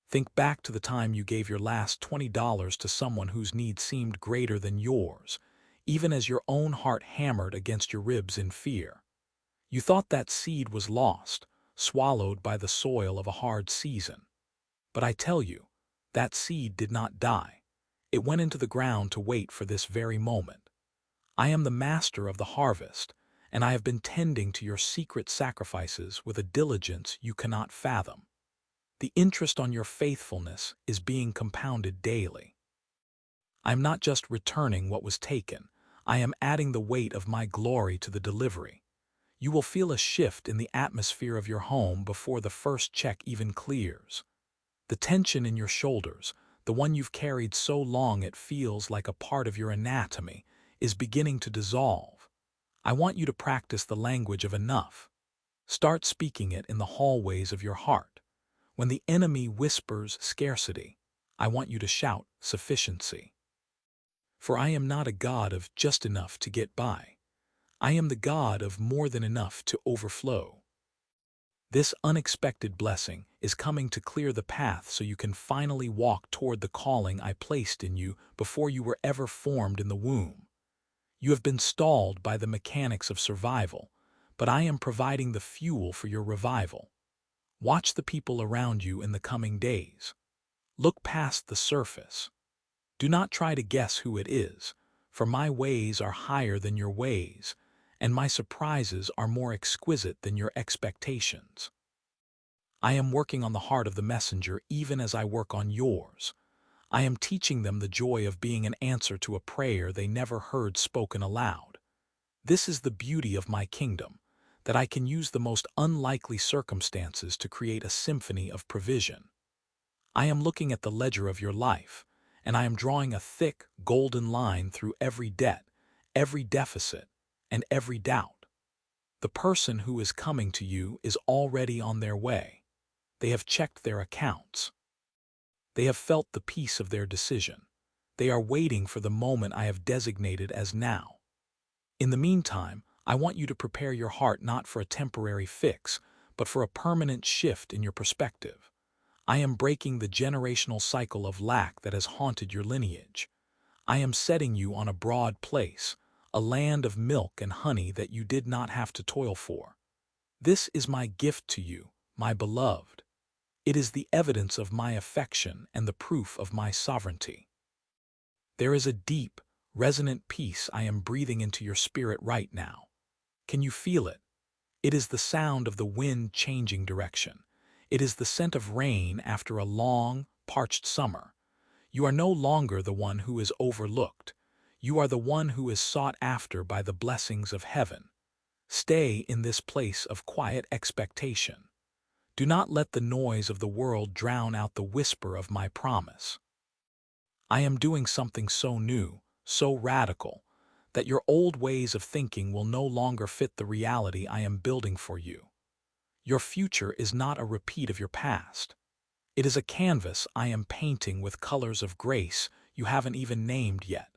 S1: Think back to the time you gave your last $20 to someone whose need seemed greater than yours, even as your own heart hammered against your ribs in fear. You thought that seed was lost, swallowed by the soil of a hard season. But I tell you, that seed did not die. It went into the ground to wait for this very moment. I am the master of the harvest, and I have been tending to your secret sacrifices with a diligence you cannot fathom. The interest on your faithfulness is being compounded daily. I am not just returning what was taken, I am adding the weight of my glory to the delivery. You will feel a shift in the atmosphere of your home before the first check even clears. The tension in your shoulders, the one you've carried so long it feels like a part of your anatomy, is beginning to dissolve. I want you to practice the language of enough. Start speaking it in the hallways of your heart. When the enemy whispers scarcity, I want you to shout sufficiency. For I am not a God of just enough to get by. I am the God of more than enough to overflow. This unexpected blessing is coming to clear the path so you can finally walk toward the calling I placed in you before you were ever formed in the womb. You have been stalled by the mechanics of survival, but I am providing the fuel for your revival. Watch the people around you in the coming days. Look past the surface. Do not try to guess who it is, for my ways are higher than your ways, and my surprises are more exquisite than your expectations. I am working on the heart of the messenger even as I work on yours. I am teaching them the joy of being an answer to a prayer they never heard spoken aloud. This is the beauty of my kingdom, that I can use the most unlikely circumstances to create a symphony of provision. I am looking at the ledger of your life, and I am drawing a thick, golden line through every debt, every deficit, and every doubt. The person who is coming to you is already on their way. They have checked their accounts. They have felt the peace of their decision. They are waiting for the moment I have designated as now. In the meantime, I want you to prepare your heart not for a temporary fix, but for a permanent shift in your perspective. I am breaking the generational cycle of lack that has haunted your lineage. I am setting you on a broad place, a land of milk and honey that you did not have to toil for. This is my gift to you, my beloved. It is the evidence of my affection and the proof of my sovereignty. There is a deep, resonant peace I am breathing into your spirit right now. Can you feel it? It is the sound of the wind changing direction. It is the scent of rain after a long, parched summer. You are no longer the one who is overlooked. You are the one who is sought after by the blessings of heaven. Stay in this place of quiet expectation. Do not let the noise of the world drown out the whisper of my promise. I am doing something so new, so radical, that your old ways of thinking will no longer fit the reality I am building for you. Your future is not a repeat of your past. It is a canvas I am painting with colors of grace you haven't even named yet.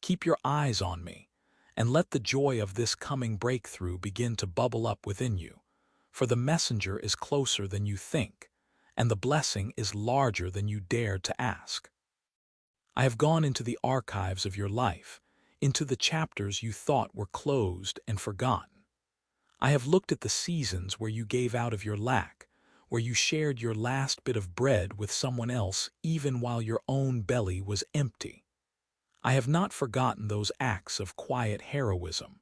S1: Keep your eyes on me, and let the joy of this coming breakthrough begin to bubble up within you, for the messenger is closer than you think, and the blessing is larger than you dared to ask. I have gone into the archives of your life, into the chapters you thought were closed and forgotten. I have looked at the seasons where you gave out of your lack, where you shared your last bit of bread with someone else even while your own belly was empty. I have not forgotten those acts of quiet heroism.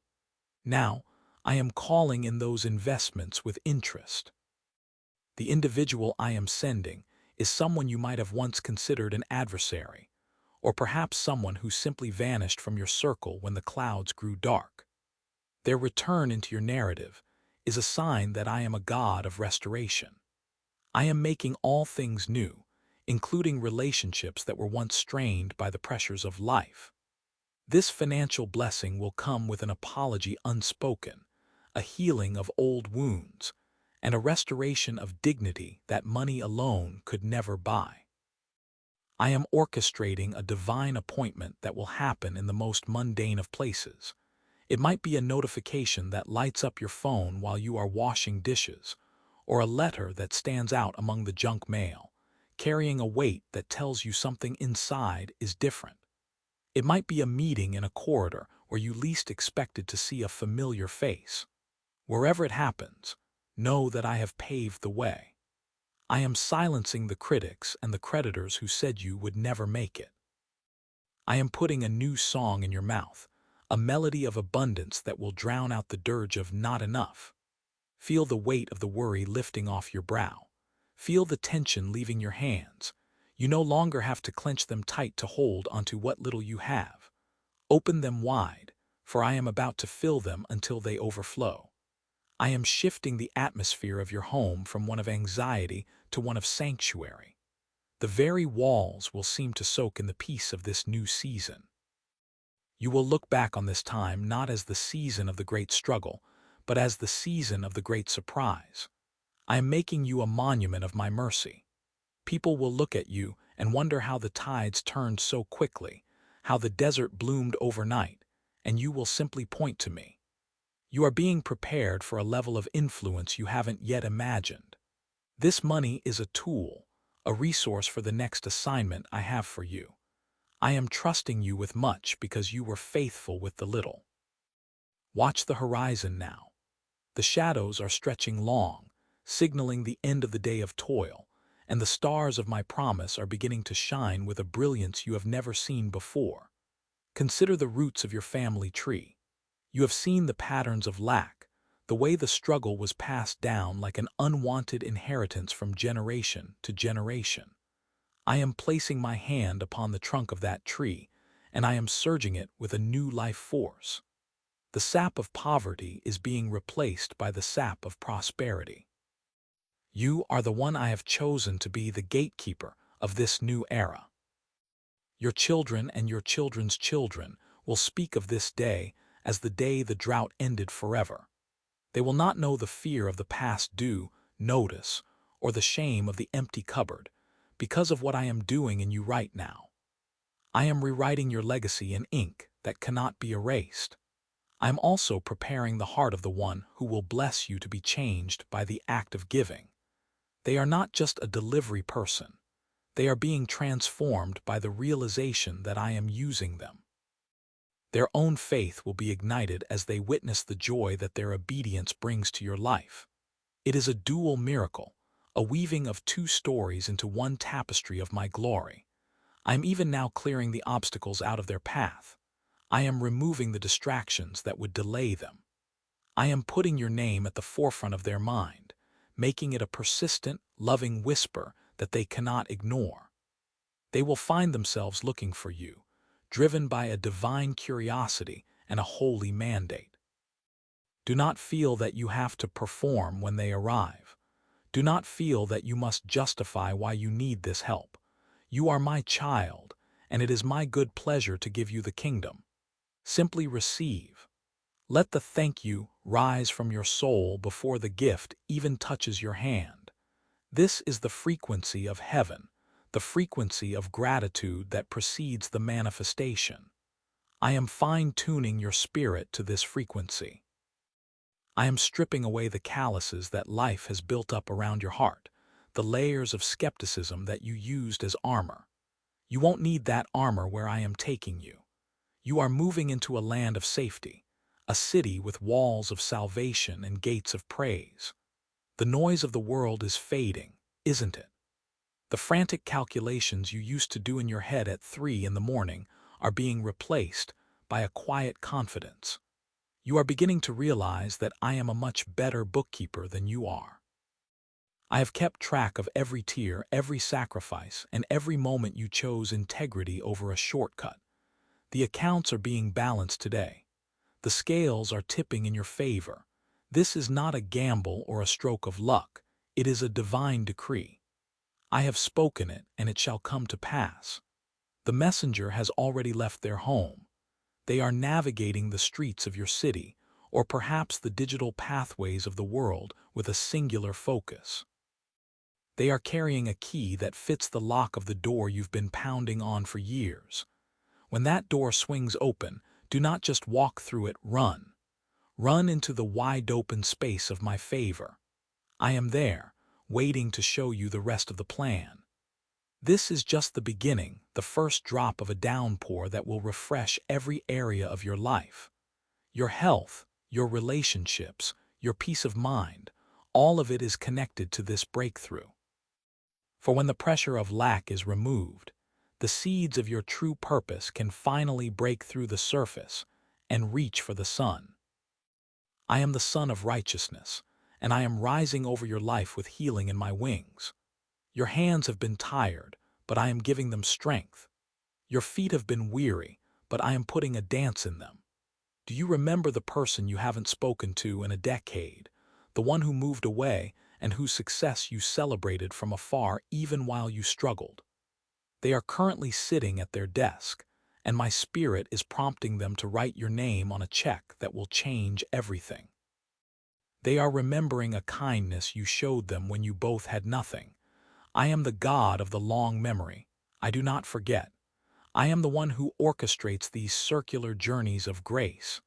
S1: Now, I am calling in those investments with interest. The individual I am sending is someone you might have once considered an adversary, or perhaps someone who simply vanished from your circle when the clouds grew dark. Their return into your narrative is a sign that I am a God of restoration. I am making all things new, including relationships that were once strained by the pressures of life. This financial blessing will come with an apology unspoken, a healing of old wounds, and a restoration of dignity that money alone could never buy. I am orchestrating a divine appointment that will happen in the most mundane of places. It might be a notification that lights up your phone while you are washing dishes, or a letter that stands out among the junk mail, carrying a weight that tells you something inside is different. It might be a meeting in a corridor where you least expected to see a familiar face. Wherever it happens, know that I have paved the way. I am silencing the critics and the creditors who said you would never make it. I am putting a new song in your mouth, a melody of abundance that will drown out the dirge of not enough. Feel the weight of the worry lifting off your brow. Feel the tension leaving your hands. You no longer have to clench them tight to hold onto what little you have. Open them wide, for I am about to fill them until they overflow. I am shifting the atmosphere of your home from one of anxiety to one of sanctuary. The very walls will seem to soak in the peace of this new season. You will look back on this time not as the season of the great struggle, but as the season of the great surprise. I am making you a monument of my mercy. People will look at you and wonder how the tides turned so quickly, how the desert bloomed overnight, and you will simply point to me. You are being prepared for a level of influence you haven't yet imagined. This money is a tool, a resource for the next assignment I have for you. I am trusting you with much because you were faithful with the little. Watch the horizon now. The shadows are stretching long, signaling the end of the day of toil, and the stars of my promise are beginning to shine with a brilliance you have never seen before. Consider the roots of your family tree. You have seen the patterns of lack, the way the struggle was passed down like an unwanted inheritance from generation to generation. I am placing my hand upon the trunk of that tree, and I am surging it with a new life force. The sap of poverty is being replaced by the sap of prosperity. You are the one I have chosen to be the gatekeeper of this new era. Your children and your children's children will speak of this day as the day the drought ended forever. They will not know the fear of the past due notice or the shame of the empty cupboard because of what I am doing in you right now. I am rewriting your legacy in ink that cannot be erased. I am also preparing the heart of the one who will bless you to be changed by the act of giving. They are not just a delivery person. They are being transformed by the realization that I am using them. Their own faith will be ignited as they witness the joy that their obedience brings to your life. It is a dual miracle, a weaving of two stories into one tapestry of my glory. I am even now clearing the obstacles out of their path. I am removing the distractions that would delay them. I am putting your name at the forefront of their mind, making it a persistent, loving whisper that they cannot ignore. They will find themselves looking for you, driven by a divine curiosity and a holy mandate. Do not feel that you have to perform when they arrive. Do not feel that you must justify why you need this help. You are my child, and it is my good pleasure to give you the kingdom. Simply receive. Let the thank you rise from your soul before the gift even touches your hand. This is the frequency of heaven, the frequency of gratitude that precedes the manifestation. I am fine-tuning your spirit to this frequency. I am stripping away the calluses that life has built up around your heart, the layers of skepticism that you used as armor. You won't need that armor where I am taking you. You are moving into a land of safety, a city with walls of salvation and gates of praise. The noise of the world is fading, isn't it? The frantic calculations you used to do in your head at 3 in the morning are being replaced by a quiet confidence. You are beginning to realize that I am a much better bookkeeper than you are. I have kept track of every tear, every sacrifice, and every moment you chose integrity over a shortcut. The accounts are being balanced today. The scales are tipping in your favor. This is not a gamble or a stroke of luck. It is a divine decree. I have spoken it, and it shall come to pass. The messenger has already left their home. They are navigating the streets of your city, or perhaps the digital pathways of the world with a singular focus. They are carrying a key that fits the lock of the door you've been pounding on for years. When that door swings open, do not just walk through it, run. Run into the wide-open space of my favor. I am there, waiting to show you the rest of the plan. This is just the beginning, the first drop of a downpour that will refresh every area of your life. Your health, your relationships, your peace of mind, all of it is connected to this breakthrough. For when the pressure of lack is removed, the seeds of your true purpose can finally break through the surface and reach for the sun. I am the Son of Righteousness, and I am rising over your life with healing in my wings. Your hands have been tired, but I am giving them strength. Your feet have been weary, but I am putting a dance in them. Do you remember the person you haven't spoken to in a decade, the one who moved away and whose success you celebrated from afar even while you struggled? They are currently sitting at their desk, and my spirit is prompting them to write your name on a check that will change everything. They are remembering a kindness you showed them when you both had nothing. I am the God of the long memory. I do not forget. I am the one who orchestrates these circular journeys of grace.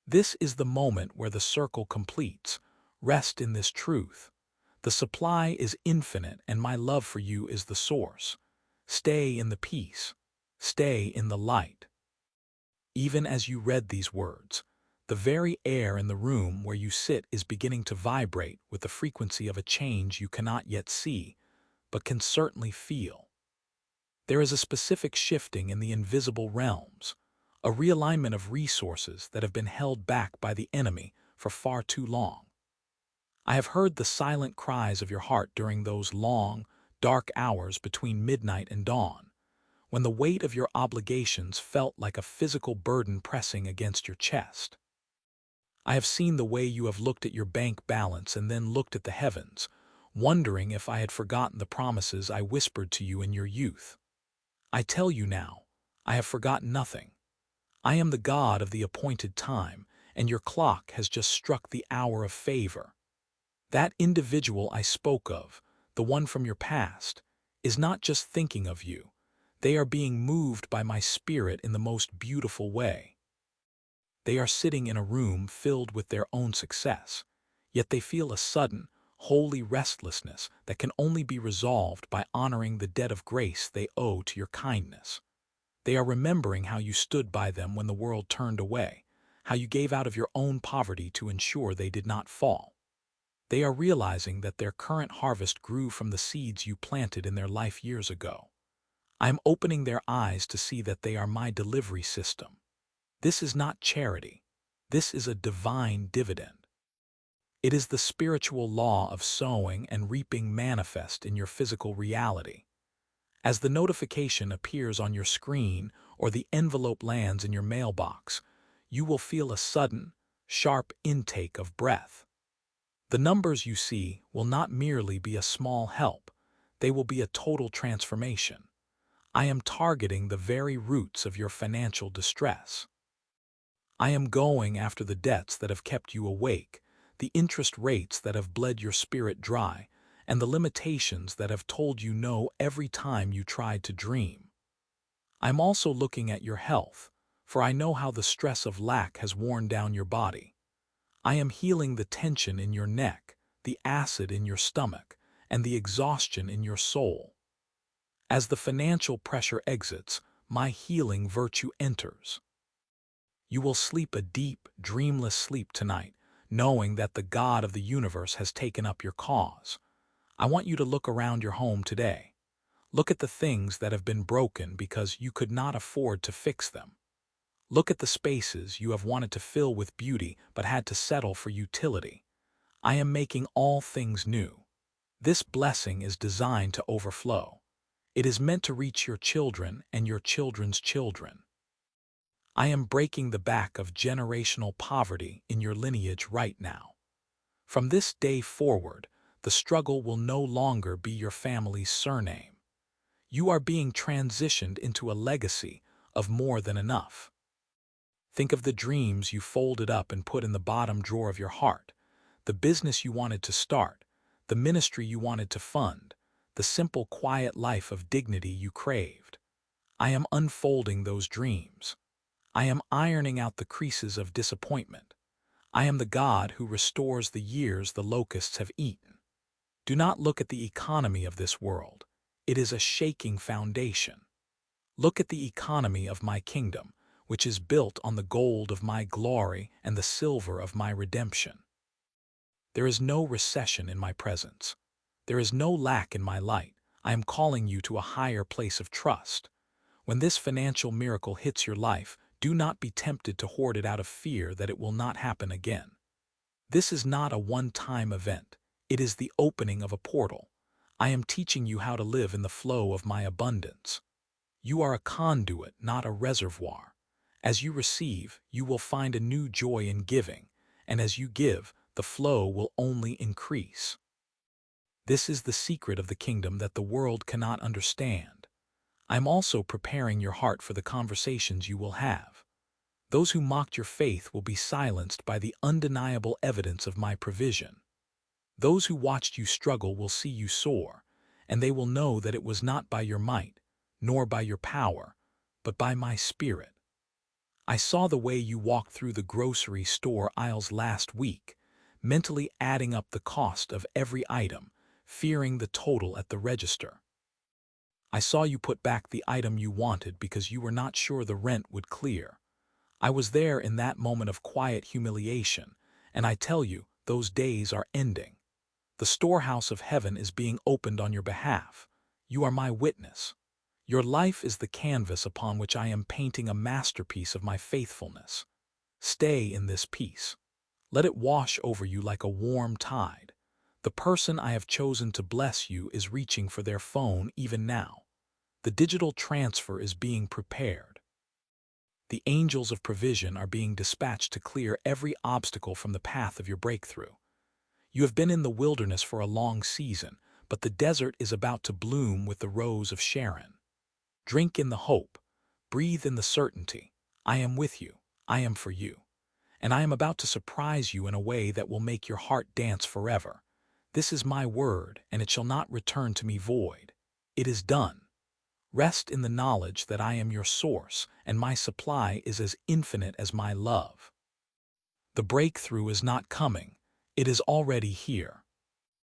S1: This is the moment where the circle completes. Rest in this truth. The supply is infinite and my love for you is the source. Stay in the peace. Stay in the light. Even as you read these words, the very air in the room where you sit is beginning to vibrate with the frequency of a change you cannot yet see, but can certainly feel. There is a specific shifting in the invisible realms, a realignment of resources that have been held back by the enemy for far too long. I have heard the silent cries of your heart during those long, dark hours between midnight and dawn, when the weight of your obligations felt like a physical burden pressing against your chest. I have seen the way you have looked at your bank balance and then looked at the heavens, wondering if I had forgotten the promises I whispered to you in your youth. I tell you now, I have forgotten nothing. I am the God of the appointed time, and your clock has just struck the hour of favor. That individual I spoke of, the one from your past, is not just thinking of you. They are being moved by my spirit in the most beautiful way. They are sitting in a room filled with their own success, yet they feel a sudden, holy restlessness that can only be resolved by honoring the debt of grace they owe to your kindness. They are remembering how you stood by them when the world turned away, how you gave out of your own poverty to ensure they did not fall. They are realizing that their current harvest grew from the seeds you planted in their life years ago. I am opening their eyes to see that they are my delivery system. This is not charity. This is a divine dividend. It is the spiritual law of sowing and reaping manifest in your physical reality. As the notification appears on your screen or the envelope lands in your mailbox, you will feel a sudden, sharp intake of breath. The numbers you see will not merely be a small help, they will be a total transformation. I am targeting the very roots of your financial distress. I am going after the debts that have kept you awake, the interest rates that have bled your spirit dry, and the limitations that have told you no every time you tried to dream. I'm also looking at your health, for I know how the stress of lack has worn down your body. I am healing the tension in your neck, the acid in your stomach, and the exhaustion in your soul. As the financial pressure exits, my healing virtue enters. You will sleep a deep, dreamless sleep tonight, knowing that the God of the universe has taken up your cause. I want you to look around your home today. Look at the things that have been broken because you could not afford to fix them. Look at the spaces you have wanted to fill with beauty but had to settle for utility. I am making all things new. This blessing is designed to overflow. It is meant to reach your children and your children's children. I am breaking the back of generational poverty in your lineage right now. From this day forward, the struggle will no longer be your family's surname. You are being transitioned into a legacy of more than enough. Think of the dreams you folded up and put in the bottom drawer of your heart, the business you wanted to start, the ministry you wanted to fund, the simple, quiet life of dignity you craved. I am unfolding those dreams. I am ironing out the creases of disappointment. I am the God who restores the years the locusts have eaten. Do not look at the economy of this world. It is a shaking foundation. Look at the economy of my kingdom, which is built on the gold of my glory and the silver of my redemption. There is no recession in my presence. There is no lack in my light. I am calling you to a higher place of trust. When this financial miracle hits your life, do not be tempted to hoard it out of fear that it will not happen again. This is not a one-time event. It is the opening of a portal. I am teaching you how to live in the flow of my abundance. You are a conduit, not a reservoir. As you receive, you will find a new joy in giving, and as you give, the flow will only increase. This is the secret of the kingdom that the world cannot understand. I am also preparing your heart for the conversations you will have. Those who mocked your faith will be silenced by the undeniable evidence of my provision. Those who watched you struggle will see you soar, and they will know that it was not by your might, nor by your power, but by my spirit. I saw the way you walked through the grocery store aisles last week, mentally adding up the cost of every item, fearing the total at the register. I saw you put back the item you wanted because you were not sure the rent would clear. I was there in that moment of quiet humiliation, and I tell you, those days are ending. The storehouse of heaven is being opened on your behalf. You are my witness. Your life is the canvas upon which I am painting a masterpiece of my faithfulness. Stay in this peace. Let it wash over you like a warm tide. The person I have chosen to bless you is reaching for their phone even now. The digital transfer is being prepared. The angels of provision are being dispatched to clear every obstacle from the path of your breakthrough. You have been in the wilderness for a long season, but the desert is about to bloom with the rose of Sharon. Drink in the hope, breathe in the certainty. I am with you, I am for you. And I am about to surprise you in a way that will make your heart dance forever. This is my word, and it shall not return to me void. It is done. Rest in the knowledge that I am your source, and my supply is as infinite as my love. The breakthrough is not coming, it is already here.